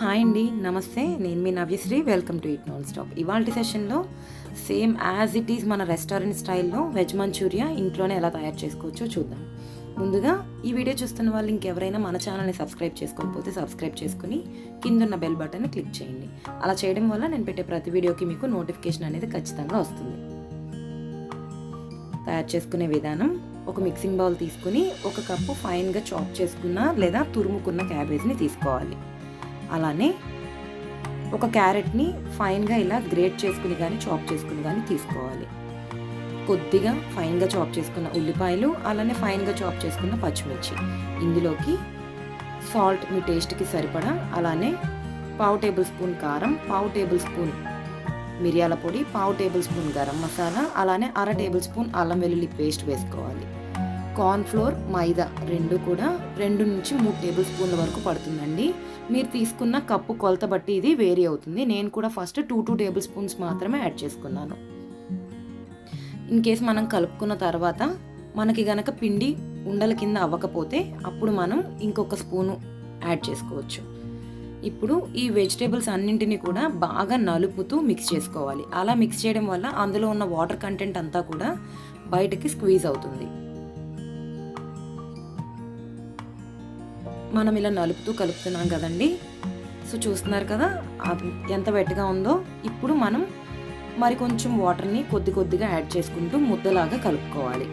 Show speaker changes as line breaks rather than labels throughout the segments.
Hi అండి, నమస్తే. నేను మీ Navyasri. Welcome to it non stop. ఇవాల్టి సెషన్లో సేమ్ యాజ్ ఇట్ ఈజ్ మన రెస్టారెంట్ స్టైల్లో వెజ్ మంచూరియా ఇంట్లోనే ఎలా తయారు చేసుకోవచ్చో చూద్దాం. ముందుగా ఈ వీడియో చూస్తున్న వాళ్ళు ఇంకెవరైనా మన ఛానల్ని సబ్స్క్రైబ్ చేసుకోకపోతే సబ్స్క్రైబ్ చేసుకుని కిందున్న బెల్ బటన్ని క్లిక్ చేయండి. అలా చేయడం వల్ల నేను పెట్టే ప్రతి వీడియోకి మీకు నోటిఫికేషన్ అనేది ఖచ్చితంగా వస్తుంది. తయారు చేసుకునే విధానం: ఒక మిక్సింగ్ బౌల్ తీసుకుని ఒక కప్పు ఫైన్గా చాప్ చేసుకున్న లేదా తురుముకున్న క్యాబేజ్ని తీసుకోవాలి. అలానే ఒక క్యారెట్ని ఫైన్గా ఇలా గ్రేట్ చేసుకుని కానీ చాప్ చేసుకుని కానీ తీసుకోవాలి. కొద్దిగా ఫైన్గా చాప్ చేసుకున్న ఉల్లిపాయలు, అలానే ఫైన్గా చాప్ చేసుకున్న పచ్చిమిర్చి. ఇందులోకి సాల్ట్ మీ టేస్ట్కి సరిపడా, అలానే 1/2 టేబుల్ స్పూన్ కారం, 1/2 టేబుల్ స్పూన్ మిరియాల పొడి, 1/2 టేబుల్ స్పూన్ గరం మసాలా, అలానే 1/2 టేబుల్ స్పూన్ అల్లం వెల్లుల్లి పేస్ట్ వేసుకోవాలి. కార్న్ఫ్లోర్, మైదా రెండు కూడా 2 నుంచి 3 టేబుల్ స్పూన్ల వరకు పడుతుందండి. మీరు తీసుకున్న కప్పు కొలత బట్టి ఇది వేరీ అవుతుంది. నేను కూడా ఫస్ట్ 2 టేబుల్ స్పూన్స్ మాత్రమే యాడ్ చేసుకున్నాను. ఇన్ కేస్ మనం కలుపుకున్న తర్వాత మనకి గనక పిండి ఉండల కింద అవ్వకపోతే అప్పుడు మనం ఇంకొక స్పూను యాడ్ చేసుకోవచ్చు. ఇప్పుడు ఈ వెజిటేబుల్స్ అన్నింటినీ కూడా బాగా నలుపుతూ మిక్స్ చేసుకోవాలి. అలా మిక్స్ చేయడం వల్ల అందులో ఉన్న వాటర్ కంటెంట్ అంతా కూడా బయటకి స్క్వీజ్ అవుతుంది. మనం ఇలా నలుపుతూ కలుపుతున్నాం కదండి. సో చూస్తున్నారు కదా ఎంత వెట్గా ఉందో. ఇప్పుడు మనం మరి కొంచెం వాటర్ని కొద్దిగా యాడ్ చేసుకుంటూ ముద్దలాగా కలుపుకోవాలి.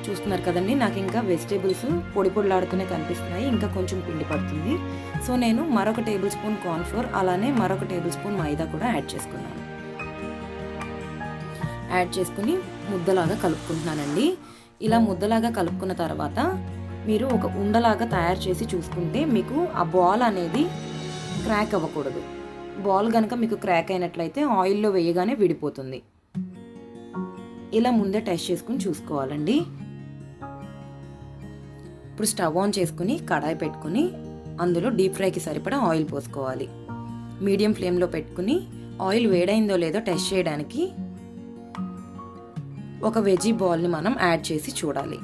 చూస్తున్నారు కదండి, నాకు ఇంకా వెజిటేబుల్స్ పొడి పొడిలాడుతూనే కనిపిస్తున్నాయి. ఇంకా కొంచెం పిండి పడుతుంది. సో నేను మరొక టేబుల్ స్పూన్ కార్న్ఫ్లోర్, అలానే మరొక టేబుల్ స్పూన్ మైదా కూడా యాడ్ చేసుకున్నాను. యాడ్ చేసుకుని ముద్దలాగా కలుపుకుంటున్నానండి. ఇలా ముద్దలాగా కలుపుకున్న తర్వాత మీరు ఒక ఉండలాగా తయారు చేసి చూసుకుంటే మీకు ఆ బాల్ అనేది క్రాక్ అవ్వకూడదు. బాల్ కనుక మీకు క్రాక్ అయినట్లయితే ఆయిల్లో వేయగానే విడిపోతుంది. ఇలా ముందే టెస్ట్ చేసుకుని చూసుకోవాలండి. ఇప్పుడు స్టవ్ ఆన్ చేసుకుని కడాయి పెట్టుకుని అందులో డీప్ ఫ్రైకి సరిపడా ఆయిల్ పోసుకోవాలి. మీడియం ఫ్లేమ్లో పెట్టుకుని ఆయిల్ వేడైందో లేదో టెస్ట్ చేయడానికి ఒక వెజీ బాల్ని మనం యాడ్ చేసి చూడాలి.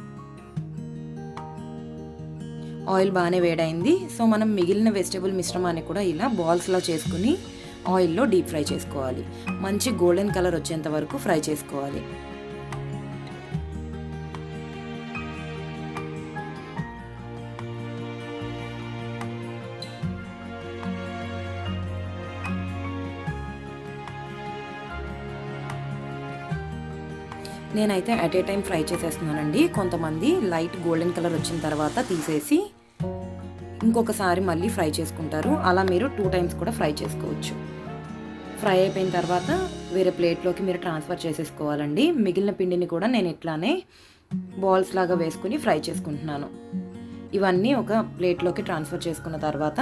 ఆయిల్ బాగానే వేడైంది. సో మనం మిగిలిన వెజిటేబుల్ మిశ్రమాన్ని కూడా ఇలా బాల్స్లా చేసుకుని ఆయిల్లో డీప్ ఫ్రై చేసుకోవాలి. మంచి గోల్డెన్ కలర్ వచ్చేంత వరకు ఫ్రై చేసుకోవాలి. నేనైతే అట్ ఏ టైం ఫ్రై చేసేస్తున్నానండి. కొంతమంది లైట్ గోల్డెన్ కలర్ వచ్చిన తర్వాత తీసేసి ఇంకొకసారి మళ్ళీ ఫ్రై చేసుకుంటారు. అలా మీరు 2 టైమ్స్ కూడా ఫ్రై చేసుకోవచ్చు. ఫ్రై అయిపోయిన తర్వాత వేరే ప్లేట్లోకి మీరు ట్రాన్స్ఫర్ చేసేసుకోవాలండి. మిగిలిన పిండిని కూడా నేను ఇట్లానే బాల్స్ లాగా వేసుకుని ఫ్రై చేసుకుంటున్నాను. ఇవన్నీ ఒక ప్లేట్లోకి ట్రాన్స్ఫర్ చేసుకున్న తర్వాత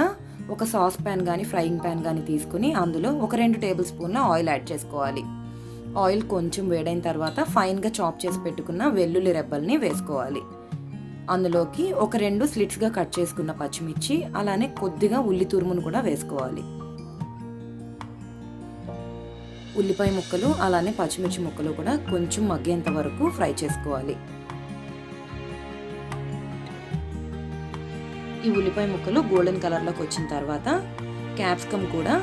ఒక సాస్ ప్యాన్ కానీ ఫ్రైయింగ్ ప్యాన్ కానీ తీసుకుని అందులో ఒక 2 టేబుల్ స్పూన్ల ఆయిల్ యాడ్ చేసుకోవాలి. ఆయిల్ కొంచెం వేడైన తర్వాత ఫైన్గా చాప్ చేసి పెట్టుకున్న వెల్లుల్లి రెబ్బల్ని వేసుకోవాలి. అందులోకి ఒక 2 స్లిట్స్గా కట్ చేసుకున్న పచ్చిమిర్చి, అలానే కొద్దిగా ఉల్లి తురుమును కూడా వేసుకోవాలి. ఉల్లిపాయ ముక్కలు అలానే పచ్చిమిర్చి ముక్కలు కూడా కొంచెం మగ్గేంత వరకు ఫ్రై చేసుకోవాలి. ఈ ఉల్లిపాయ ముక్కలు గోల్డెన్ కలర్లోకి వచ్చిన తర్వాత క్యాప్సికమ్ కూడా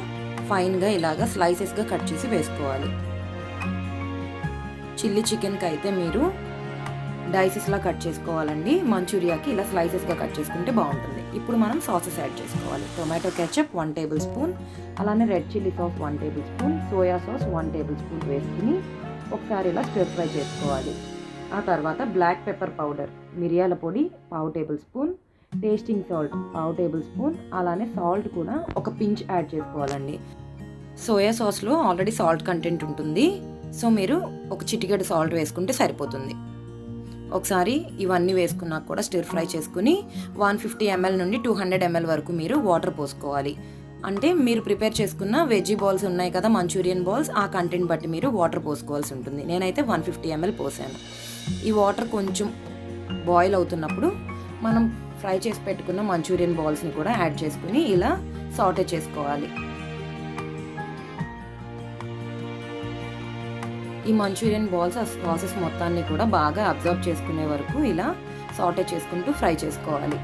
ఫైన్గా ఇలాగా స్లైసెస్గా కట్ చేసి వేసుకోవాలి. చిల్లీ చికెన్కి అయితే మీరు డైసెస్లా కట్ చేసుకోవాలండి. మంచూరియాకి ఇలా స్లైసెస్గా కట్ చేసుకుంటే బాగుంటుంది. ఇప్పుడు మనం సాసెస్ యాడ్ చేసుకోవాలి. టొమాటో కెచప్ 1 టేబుల్ స్పూన్, అలానే red chilli sauce 1 table spoon, soya sauce 1 table spoon వేసుకుని ఒకసారి ఇలా స్టిర్ ఫ్రై చేసుకోవాలి. ఆ తర్వాత బ్లాక్ పెప్పర్ పౌడర్, మిరియాల పొడి 1/2 table spoon, tasting salt 1/2 table spoon, అలానే సాల్ట్ కూడా ఒక పించ్ యాడ్ చేసుకోవాలండి. సోయా సాస్లో ఆల్రెడీ సాల్ట్ కంటెంట్ ఉంటుంది. సో మీరు ఒక చిటికెడు సాల్ట్ వేసుకుంటే సరిపోతుంది. ఒకసారి ఇవన్నీ వేసుకున్నాక కూడా స్టిర్ ఫ్రై చేసుకుని 150 ml నుండి 200 ml వరకు మీరు వాటర్ పోసుకోవాలి. అంటే మీరు ప్రిపేర్ చేసుకున్న వెజ్జీ బాల్స్ ఉన్నాయి కదా, మంచూరియన్ బాల్స్, ఆ కంటెంట్ బట్టి మీరు వాటర్ పోసుకోవాల్సి ఉంటుంది. నేనైతే 150 ml పోసాను. ఈ వాటర్ కొంచెం బాయిల్ అవుతున్నప్పుడు మనం ఫ్రై చేసి పెట్టుకున్న మంచూరియన్ బాల్స్ని కూడా యాడ్ చేసుకుని ఇలా సాటే చేసుకోవాలి. ఈ మంచూరియన్ బాల్స్ ఆ సాసెస్ మొత్తాన్ని కూడా బాగా అబ్జర్వ్ చేసుకునే వరకు ఇలా సాటే చేసుకుంటూ ఫ్రై చేసుకోవాలి.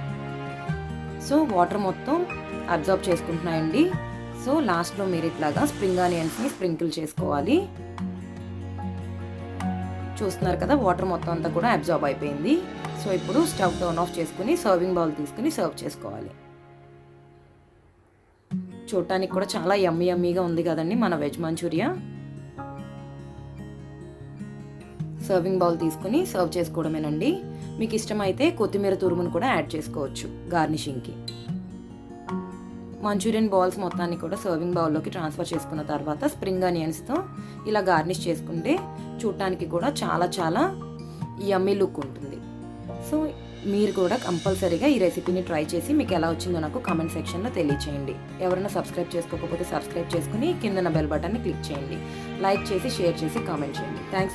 సో వాటర్ మొత్తం అబ్జర్వ్ చేసుకుంటున్నాయండి. సో లాస్ట్లో మీరు ఇట్లాగా స్ప్రింగ్ ఆనియన్స్ని స్ప్రింకిల్ చేసుకోవాలి. చూస్తున్నారు కదా, వాటర్ మొత్తం అంతా కూడా అబ్జర్వ్ అయిపోయింది. సో ఇప్పుడు స్టవ్ టర్న్ ఆఫ్ చేసుకుని సర్వింగ్ బౌల్ తీసుకుని సర్వ్ చేసుకోవాలి. చూడటానికి కూడా చాలా యమ్మీగా ఉంది కదండి మన వెజ్ మంచూరియా. సర్వింగ్ బౌల్ తీసుకుని సర్వ్ చేసుకోవడమేనండి. మీకు ఇష్టమైతే కొత్తిమీర తురుమును కూడా యాడ్ చేసుకోవచ్చు గార్నిషింగ్కి. మంచూరియన్ బాల్స్ మొత్తాన్ని కూడా సర్వింగ్ బౌల్లోకి ట్రాన్స్ఫర్ చేసుకున్న తర్వాత స్ప్రింగ్ ఆనియన్స్తో ఇలా గార్నిష్ చేసుకుంటే చూడటానికి కూడా చాలా యమ్మీ లుక్ ఉంటుంది. సో మీరు కూడా కంపల్సరీగా ఈ రెసిపీని ట్రై చేసి మీకు ఎలా వచ్చిందో నాకు కామెంట్ సెక్షన్లో తెలియచేయండి. ఎవరైనా సబ్స్క్రైబ్ చేసుకోకపోతే సబ్స్క్రైబ్ చేసుకుని కింద బెల్ బటన్ని క్లిక్ చేయండి. లైక్ చేసి షేర్ చేసి కామెంట్ చేయండి. Thanks for